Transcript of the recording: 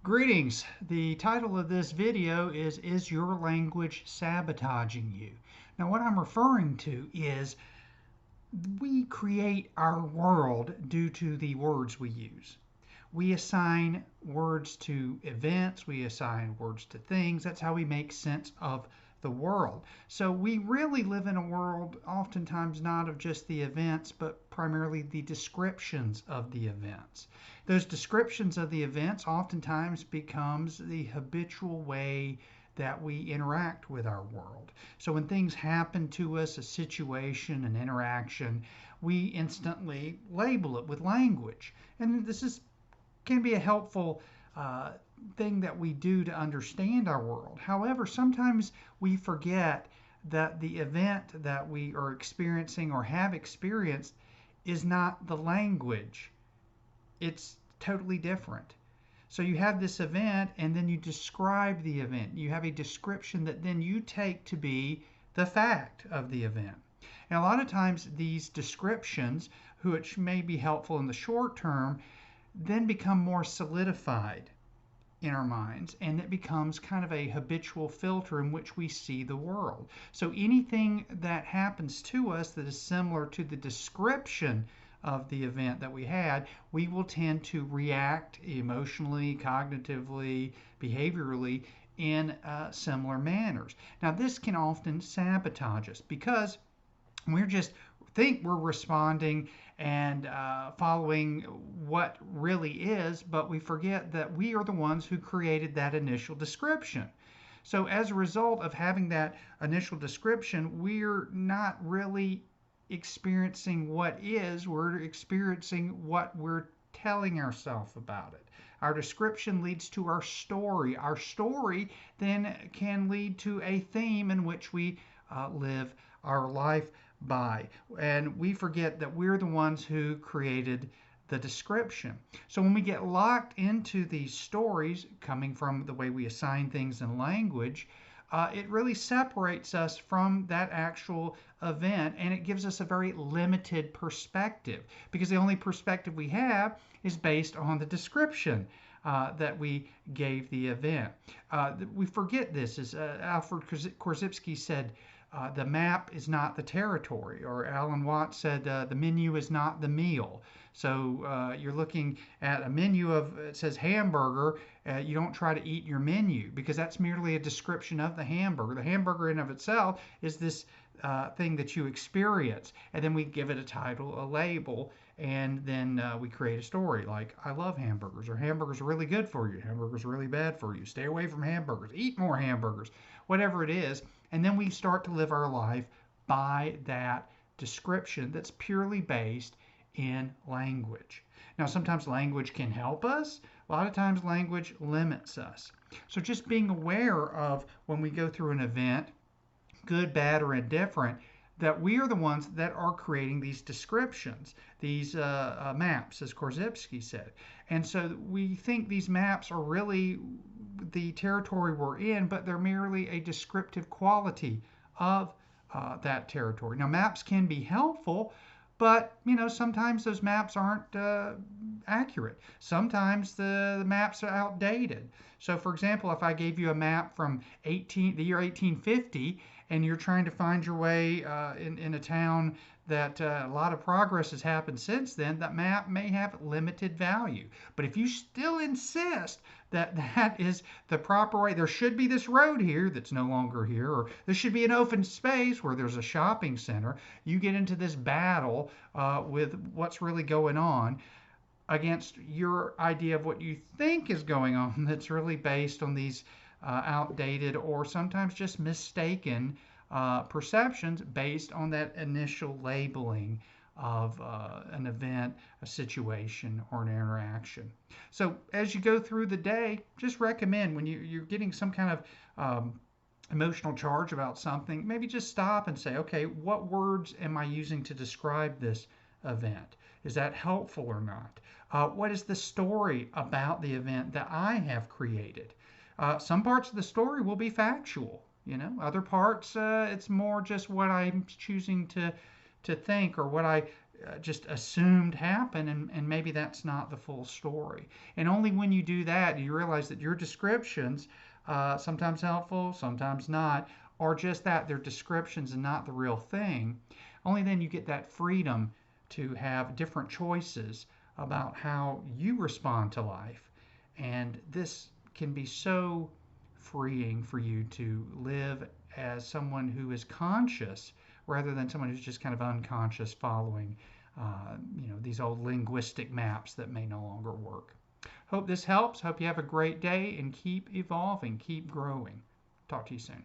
Greetings. The title of this video is your language sabotaging you? Now what I'm referring to is we create our world due to the words we use. We assign words to events, we assign words to things. That's how we make sense of the world. So we really live in a world oftentimes not of just the events, but primarily the descriptions of the events. Those descriptions of the events oftentimes becomes the habitual way that we interact with our world. So when things happen to us, a situation, an interaction, we instantly label it with language. And this is can be a helpful thing that we do to understand our world. However, sometimes we forget that the event that we are experiencing or have experienced is not the language, it's totally different. So you have this event and then you describe the event. You have a description that then you take to be the fact of the event. And a lot of times these descriptions, which may be helpful in the short term, then become more solidified in our minds, and it becomes kind of a habitual filter in which we see the world. So anything that happens to us that is similar to the description of the event that we had, we will tend to react emotionally, cognitively, behaviorally in similar manners. Now, this can often sabotage us because we're just think we're responding and following what really is, but we forget that we are the ones who created that initial description. So as a result of having that initial description, we're not really experiencing what is, we're experiencing what we're telling ourselves about it. Our description leads to our story. Our story then can lead to a theme in which we live our life by. And we forget that we're the ones who created the description. So when we get locked into these stories coming from the way we assign things in language, it really separates us from that actual event, and it gives us a very limited perspective because the only perspective we have is based on the description that we gave the event. We forget this, as Alfred Korzybski said, the map is not the territory, or Alan Watts said the menu is not the meal. So you're looking at a menu of, it says hamburger, you don't try to eat your menu because that's merely a description of the hamburger. The hamburger in of itself is this thing that you experience, and then we give it a title, a label, and then we create a story like, I love hamburgers, or hamburgers are really good for you, hamburgers are really bad for you, stay away from hamburgers, eat more hamburgers, whatever it is. And then we start to live our life by that description that's purely based in language. Now, sometimes language can help us. A lot of times language limits us. So just being aware of when we go through an event, good, bad, or indifferent, that we are the ones that are creating these descriptions, these maps, as Korzybski said. And so we think these maps are really the territory we're in, but they're merely a descriptive quality of that territory. Now, maps can be helpful, but sometimes those maps aren't accurate. Sometimes the maps are outdated. So, for example, if I gave you a map from the year 1850, and you're trying to find your way in a town that a lot of progress has happened since then, that map may have limited value. But if you still insist that that is the proper way, there should be this road here that's no longer here, or there should be an open space where there's a shopping center, you get into this battle with what's really going on against your idea of what you think is going on that's really based on these outdated or sometimes just mistaken perceptions based on that initial labeling of an event, a situation, or an interaction. So as you go through the day, just recommend when you're getting some kind of emotional charge about something, maybe just stop and say, okay, what words am I using to describe this event? Is that helpful or not? What is the story about the event that I have created? Some parts of the story will be factual. Other parts, it's more just what I'm choosing to think or what I just assumed happen, and maybe that's not the full story. And only when you do that do you realize that your descriptions, sometimes helpful, sometimes not, are just that, they're descriptions and not the real thing. Only then you get that freedom to have different choices about how you respond to life. And this can be so freeing for you to live as someone who is conscious rather than someone who's just kind of unconscious following these old linguistic maps that may no longer work. Hope this helps. Hope you have a great day and keep evolving, keep growing. Talk to you soon.